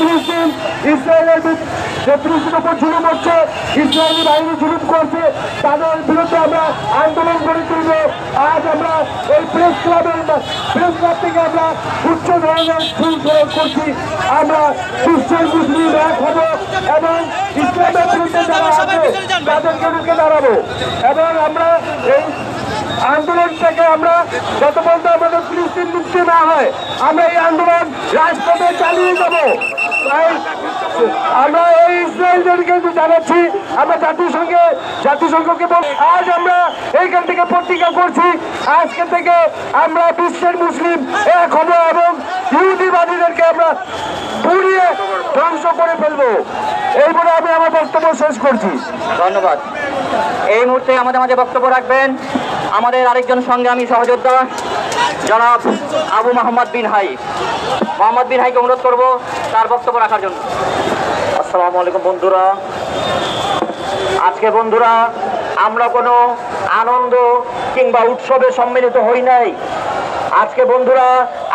ফিলিস্তিন ইসরায়েলের যে ফিলিস্তিনের উপর জুলুম হচ্ছে, ইসরায়েলি বাহিনী জুলুম করছে, তাদের বিরুদ্ধে আমরা আন্দোলন গড়ে তুলব। আজ আমরা এই প্রেস ক্লাব থেকে আমরা উচ্চ ধরনের ফুল করছি। আমরা খ্রিস্টান মুসলিম এক হব এবং ইসলামের বিরুদ্ধে যারা আছে তাদেরকে রুখে দাঁড়াবো এবং আমরা এই আন্দোলন থেকে আমরা যত পর্যন্ত আমাদের ফিলিস্তিন মুক্তি না হয় আমরা এই আন্দোলন রাজপথে চালিয়ে যাবো। আমরা এই ইসরায়েলদেরকে জানাচ্ছি, আমরা জাতিসংঘকে আজ আমরা এইখান থেকে প্রতিজ্ঞা করছি, আজকে থেকে আমরা বিশ্বের মুসলিম এক হব এবং ইহুদিবাদীদেরকে আমরা পুড়িয়ে ধ্বংস করে ফেলবো। এই বলে আমি আমার বক্তব্য শেষ করছি। ধন্যবাদ। এই মুহূর্তে আমাদের মাঝে বক্তব্য রাখবেন আমাদের আরেকজন সংগ্রামী সহযোদ্ধা জনাব আবু মোহাম্মদ বিন হাই। মোহাম্মদ বিন হাইকে অনুরোধ করব তার বক্তব্য রাখার জন্য। আসসালামু আলাইকুম বন্ধুরা। আজকে বন্ধুরা আমরা কোনো আনন্দ কিংবা উৎসবে সম্মিলিত হই নাই। আজকে বন্ধুরা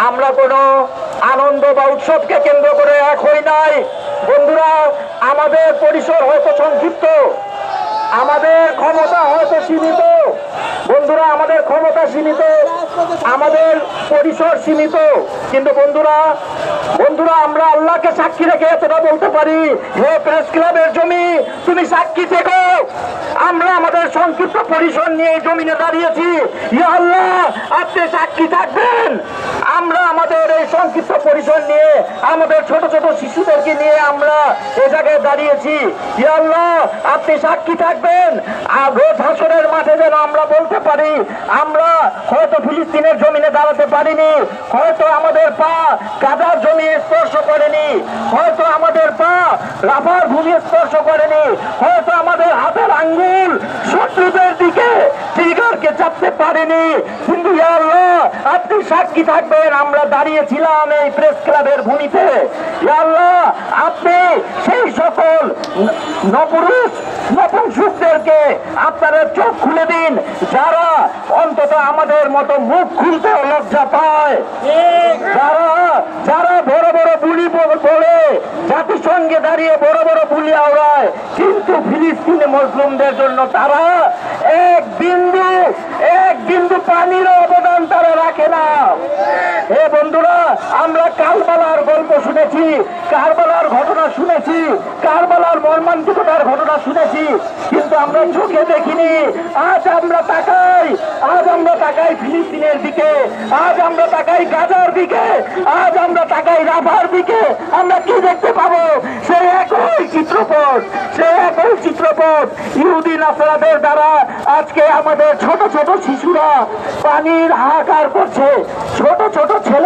আমরা কোনো আনন্দ বা উৎসবকে কেন্দ্র করে এক হই নাই। বন্ধুরা আমাদের পরিসর হয়তো সংক্ষিপ্ত, আমাদের ক্ষমতা হয়তো সীমিত, বন্ধুরা আমাদের ক্ষমতা সীমিত, আমাদের পরিসর সীমিত, কিন্তু বন্ধুরা আমরা আল্লাহকে সাক্ষী রেখে এতটা বলতে পারি, হে প্রেস ক্লাবের জমি তুমি সাক্ষী থেকো। আমরা আমাদের সংক্ষিপ্ত পরিসর নিয়ে জমিনে দাঁড়িয়েছি, ইয়া আল্লাহ আপনি সাক্ষী থাকবেন। আমরা আমাদের এই সংক্ষিপ্ত পরিসর নিয়ে আমাদের ছোট ছোট শিশুদেরকে নিয়ে আমরা এ জায়গায় দাঁড়িয়েছি, ইয়া আল্লাহ আপনি সাক্ষী থাকবেন। রোজ হাসরের মাঠে যেন আমরা বলতে পারি আমরা হয়তো ফিলিস্তিনের জমিনে দাঁড়াতে পারিনি, হয়তো আমাদের পা গাজার জমি স্পর্শ করেনি, হয়তো আমাদের পা রাফার ভূমি স্পর্শ করেনি, হয়তো আমাদের হাতের আঙ্গুল শত্রুদের দিকে ট্রিগারকে চাপতে পারেনি, কিন্তু ইয়া আল্লাহ আপনি সাক্ষী থাকবেন আমরা দাঁড়িয়েছিলাম এই প্রেস ক্লাবের ভূমিতে। ইয়া আল্লাহ আপনি সেই সকল নপুরুষ নপুংসকদেরকে আপনারা চোখ খুলে দিন যারা অন্তত আমাদের মতো মুখ খুলতে লজ্জা পায়, যারা বড় বড় বুলি বলে জাতিসংঘে দাঁড়িয়ে বড় বড় বুলি আওড়ায়, কিন্তু ফিলিস্তিনি মুসলিমদের জন্য তারা এক বিন্দু পানির অবদান তারা রাখে না। হে বন্ধুরা আমরা কারবালার গল্প শুনেছি, কারবালার ঘটনা শুনেছি, কারবালার মর্মান্তিকতার ঘটনা শুনেছি, কিন্তু আমরা চোখে দেখিনি। আজ আমরা তাকাই ফিলিস্তিনের দিকে, আজ আমরা তাকাই গাজার দিকে, আজ আমরা তাকাই রাফার দিকে, আমরা কি দেখতে পাবো? সেই একই চিত্রপট ইহুদি নাসারাদের দ্বারা আজকে আমাদের ছোট ছোট শিশুরা পানির হাহাকার করছে, ছোট ছোট ছেলে